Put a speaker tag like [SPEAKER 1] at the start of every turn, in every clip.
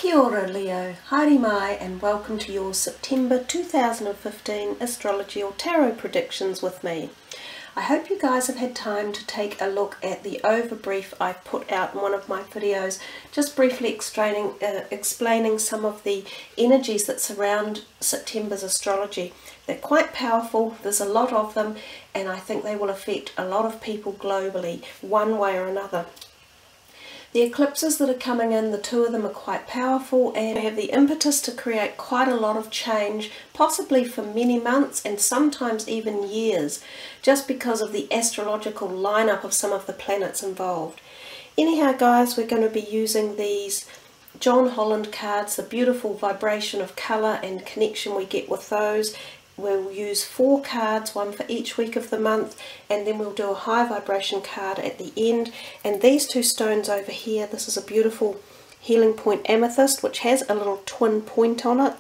[SPEAKER 1] Kia ora Leo, haere mai, and welcome to your September 2015 astrology or tarot predictions with me. I hope you guys have had time to take a look at the overbrief I put out in one of my videos, just briefly explaining some of the energies that surround September's astrology. They're quite powerful, there's a lot of them, and I think they will affect a lot of people globally, one way or another. The eclipses that are coming in, the two of them are quite powerful and have the impetus to create quite a lot of change, possibly for many months and sometimes even years, just because of the astrological lineup of some of the planets involved. Anyhow guys, we're going to be using these John Holland cards, the beautiful vibration of colour and connection we get with those. We'll use 4 cards, one for each week of the month, and then we'll do a high vibration card at the end. And these two stones over here, this is a beautiful healing point amethyst, which has a little twin point on it,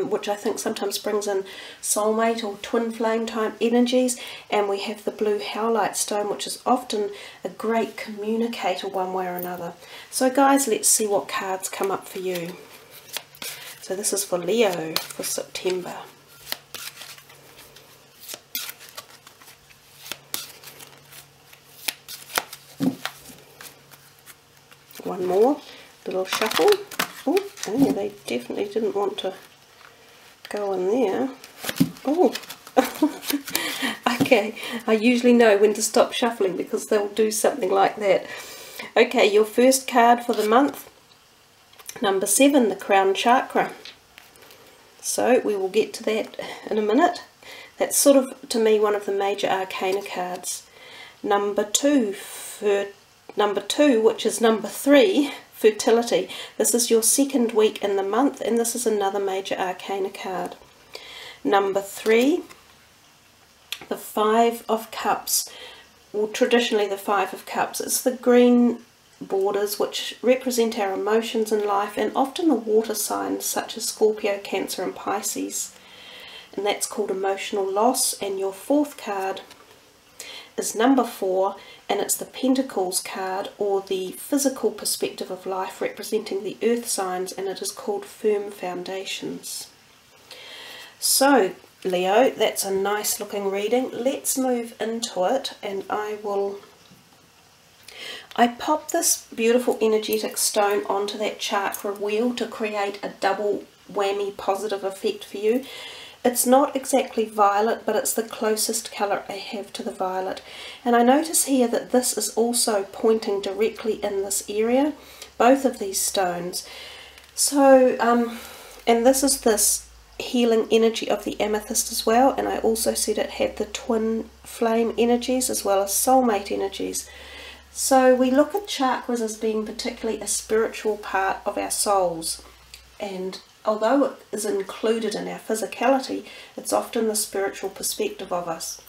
[SPEAKER 1] which I think sometimes brings in soulmate or twin flame type energies. And we have the blue howlite stone, which is often a great communicator one way or another. So guys, let's see what cards come up for you. So this is for Leo for September. One more little shuffle. Oh, they definitely didn't want to go in there. Oh, okay. I usually know when to stop shuffling because they'll do something like that. Okay, your first card for the month. Number 7, the Crown Chakra. So we will get to that in a minute. That's sort of, to me, one of the major arcana cards. Number 2, which is number 3, Fertility. This is your second week in the month, and this is another major arcana card. Number 3, the 5 of Cups. Well, traditionally the 5 of Cups. It's the green borders which represent our emotions in life, and often the water signs such as Scorpio, Cancer and Pisces, and that's called emotional loss. And your 4th card is number 4, and it's the Pentacles card, or the physical perspective of life, representing the earth signs, and it is called firm foundations. So Leo, that's a nice looking reading. Let's move into it, and I popped this beautiful energetic stone onto that chakra wheel to create a double whammy positive effect for you. It's not exactly violet, but it's the closest colour I have to the violet. And I notice here that this is also pointing directly in this area, both of these stones. So, and this is this healing energy of the amethyst as well, and I also said it had the twin flame energies as well as soulmate energies. So we look at chakras as being particularly a spiritual part of our souls, and although it is included in our physicality, it's often the spiritual perspective of us.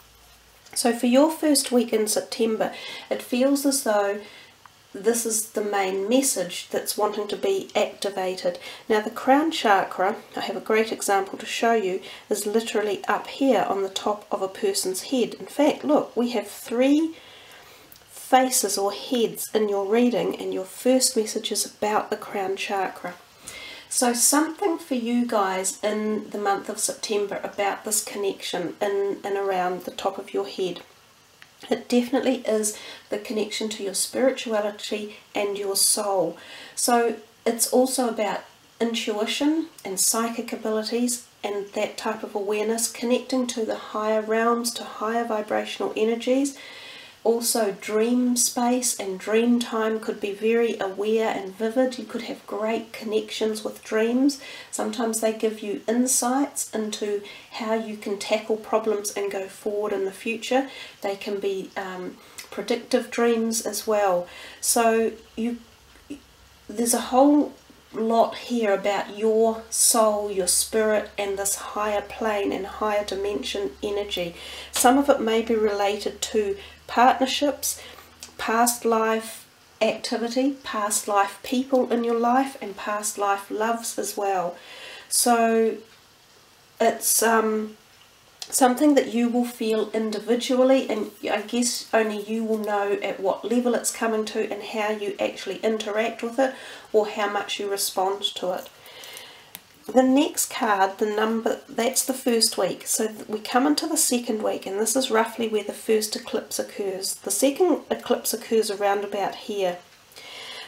[SPEAKER 1] So for your first week in September, it feels as though this is the main message that's wanting to be activated. Now the Crown Chakra, I have a great example to show you, is literally up here on the top of a person's head. In fact, look, we have 3 faces or heads in your reading, and your first message is about the Crown Chakra. So something for you guys in the month of September about this connection in and around the top of your head. It definitely is the connection to your spirituality and your soul. So it's also about intuition and psychic abilities and that type of awareness, connecting to the higher realms, to higher vibrational energies. Also dream space and dream time could be very aware and vivid. You could have great connections with dreams. Sometimes they give you insights into how you can tackle problems and go forward in the future. They can be predictive dreams as well. So there's a whole lot here about your soul, your spirit, and this higher plane and higher dimension energy. Some of it may be related to partnerships, past life activity, past life people in your life, and past life loves as well. So it's something that you will feel individually, and I guess only you will know at what level it's coming to and how you actually interact with it, or how much you respond to it. The next card, the number, that's the first week. So we come into the second week, and this is roughly where the first eclipse occurs. The second eclipse occurs around about here.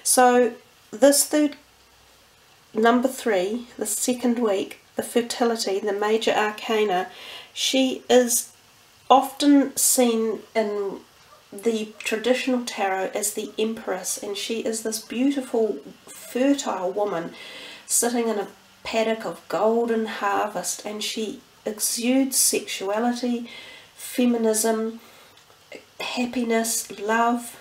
[SPEAKER 1] So this third, number 3, the second week, the fertility, the major arcana, she is often seen in the traditional tarot as the Empress, and she is this beautiful, fertile woman sitting in a paddock of golden harvest, and she exudes sexuality, feminism, happiness, love,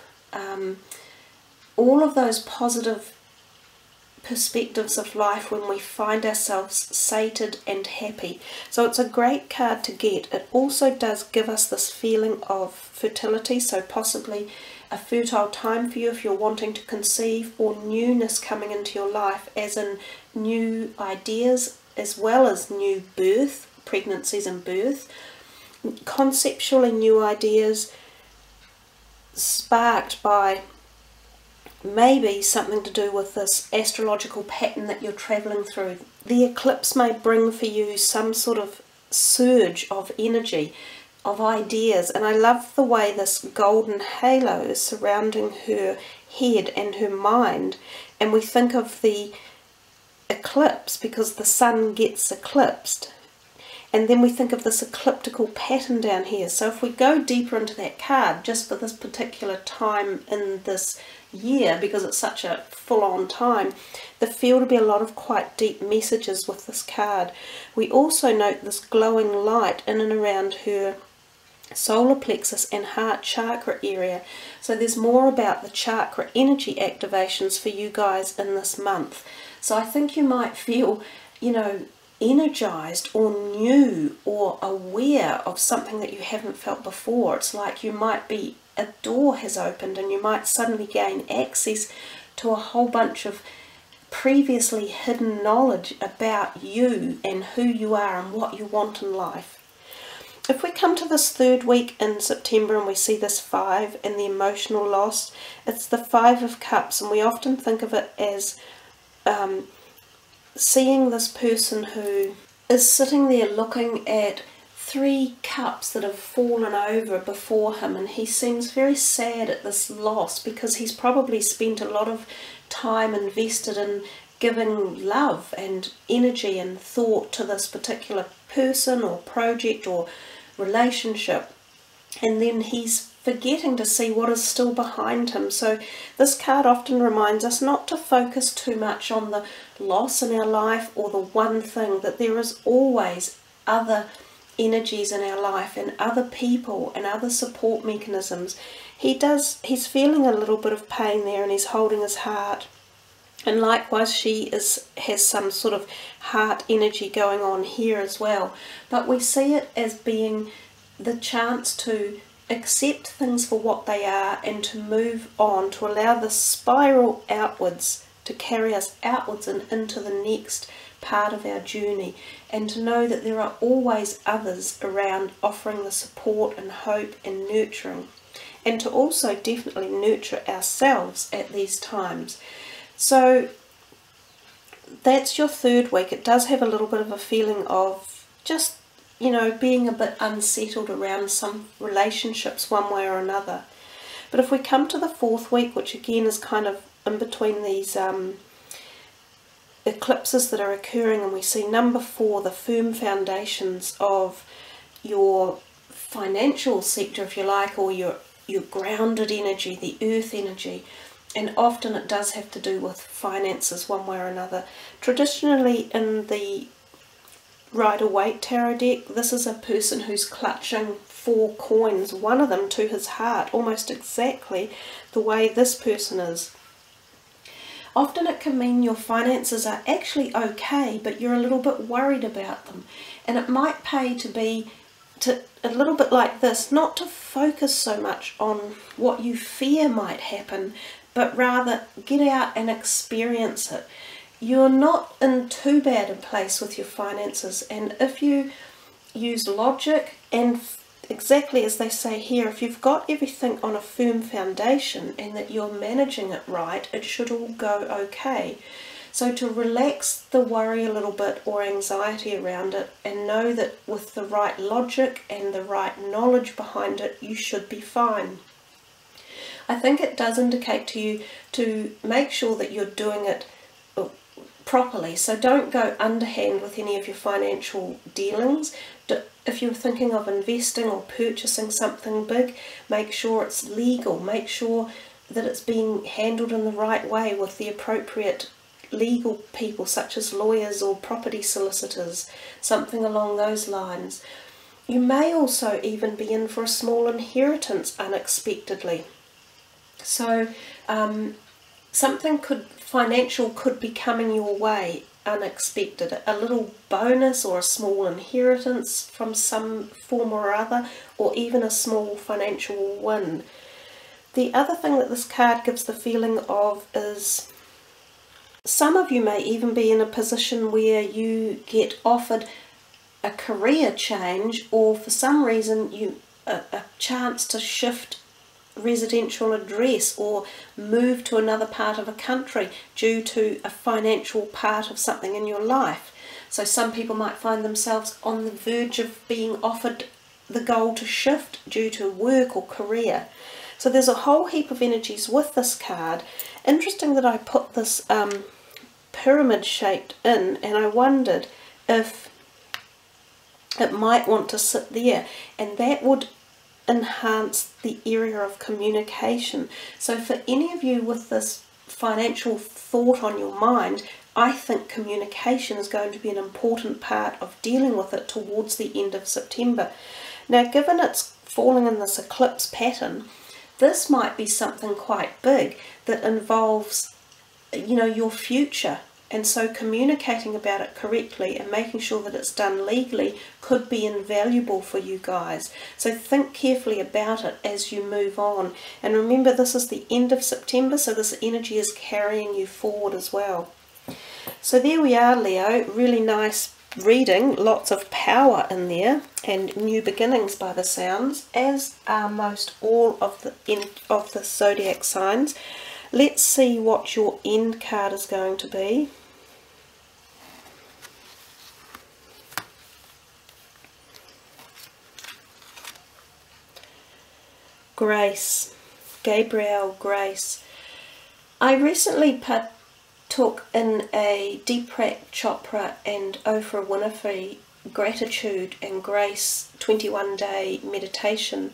[SPEAKER 1] all of those positive perspectives of life when we find ourselves sated and happy. So it's a great card to get. It also does give us this feeling of fertility, so possibly a fertile time for you if you're wanting to conceive, or newness coming into your life, as in new ideas as well as new birth, pregnancies and birth, conceptually new ideas sparked by maybe something to do with this astrological pattern that you're travelling through. The eclipse may bring for you some sort of surge of energy, of ideas, and I love the way this golden halo is surrounding her head and her mind, and we think of the eclipse because the sun gets eclipsed, and then we think of this ecliptical pattern down here. So if we go deeper into that card, just for this particular time in this year, because it's such a full-on time, there feel to be a lot of quite deep messages with this card. We also note this glowing light in and around her solar plexus and heart chakra area. So there's more about the chakra energy activations for you guys in this month. So I think you might feel, you know, energized or new or aware of something that you haven't felt before. It's like you might be, a door has opened and you might suddenly gain access to a whole bunch of previously hidden knowledge about you and who you are and what you want in life. If we come to this third week in September and we see this 5 and the emotional loss, it's the 5 of Cups, and we often think of it as seeing this person who is sitting there looking at 3 cups that have fallen over before him, and he seems very sad at this loss because he's probably spent a lot of time invested in giving love and energy and thought to this particular person or project or relationship, and then he's forgetting to see what is still behind him. So this card often reminds us not to focus too much on the loss in our life or the one thing, that there is always other energies in our life and other people and other support mechanisms. He's feeling a little bit of pain there, and he's holding his heart, and likewise she has some sort of heart energy going on here as well. But we see it as being the chance to accept things for what they are and to move on, to allow the spiral outwards to carry us outwards and into the next part of our journey, and to know that there are always others around offering the support and hope and nurturing, and to also definitely nurture ourselves at these times. So that's your third week. It does have a little bit of a feeling of just, you know, being a bit unsettled around some relationships one way or another. But if we come to the fourth week, which again is kind of in between these eclipses that are occurring, and we see number 4, the firm foundations of your financial sector, if you like, or your grounded energy, the earth energy. And often it does have to do with finances one way or another. Traditionally in the Rider-Waite tarot deck, this is a person who's clutching 4 coins, one of them to his heart, almost exactly the way this person is. Often it can mean your finances are actually okay, but you're a little bit worried about them. And it might pay to be a little bit like this, not to focus so much on what you fear might happen, but rather get out and experience it. You're not in too bad a place with your finances, and if you use logic And exactly as they say here, if you've got everything on a firm foundation and that you're managing it right, it should all go okay. So to relax the worry a little bit or anxiety around it, and know that with the right logic and the right knowledge behind it, you should be fine. I think it does indicate to you to make sure that you're doing it properly. So don't go underhand with any of your financial dealings. If you're thinking of investing or purchasing something big, make sure it's legal. Make sure that it's being handled in the right way with the appropriate legal people, such as lawyers or property solicitors, something along those lines. You may also even be in for a small inheritance unexpectedly. So something financial could be coming your way unexpected, a little bonus or a small inheritance from some form or other, or even a small financial win. The other thing that this card gives the feeling of is some of you may even be in a position where you get offered a career change, or for some reason a chance to shift residential address or move to another part of a country due to a financial part of something in your life. So some people might find themselves on the verge of being offered the goal to shift due to work or career. So there's a whole heap of energies with this card. Interesting that I put this pyramid shaped in, and I wondered if it might want to sit there, and that would enhance the area of communication. So for any of you with this financial thought on your mind, I think communication is going to be an important part of dealing with it towards the end of September. Now, given it's falling in this eclipse pattern, this might be something quite big that involves, you know, your future. And so communicating about it correctly and making sure that it's done legally could be invaluable for you guys. So think carefully about it as you move on. And remember, this is the end of September, so this energy is carrying you forward as well. So there we are, Leo. Really nice reading. Lots of power in there and new beginnings by the sounds, as are most all of the zodiac signs. Let's see what your end card is going to be. Grace. Gabriel Grace. I recently partook in a Deepak Chopra and Oprah Winfrey Gratitude and Grace 21-day meditation,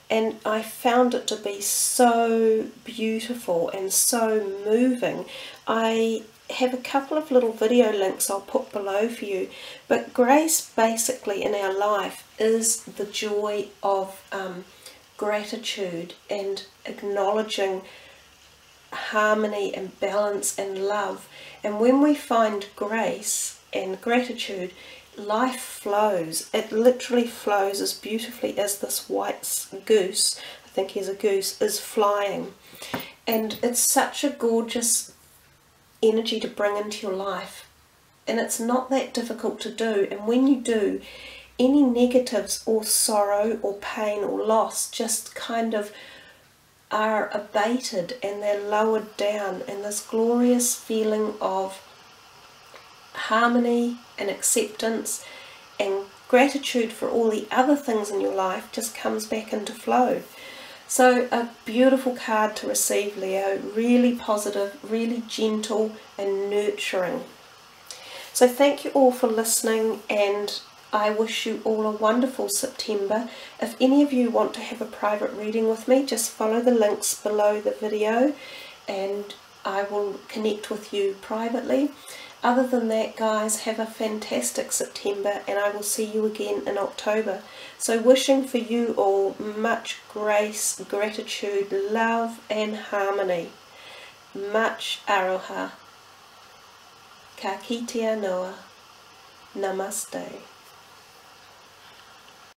[SPEAKER 1] and I found it to be so beautiful and so moving. I have a couple of little video links I'll put below for you, but grace basically in our life is the joy of gratitude and acknowledging harmony and balance and love. And when we find grace and gratitude, life flows. It literally flows as beautifully as this white goose, I think he's a goose, is flying. And it's such a gorgeous energy to bring into your life, and it's not that difficult to do. And when you do, any negatives or sorrow or pain or loss just kind of are abated and they're lowered down, and this glorious feeling of harmony and acceptance and gratitude for all the other things in your life just comes back into flow. So a beautiful card to receive, Leo. Really positive, really gentle and nurturing. So thank you all for listening, and I wish you all a wonderful September. If any of you want to have a private reading with me, just follow the links below the video and I will connect with you privately. Other than that, guys, have a fantastic September, and I will see you again in October. So wishing for you all much grace, gratitude, love and harmony. Much aroha. Ka kite anoa. Namaste.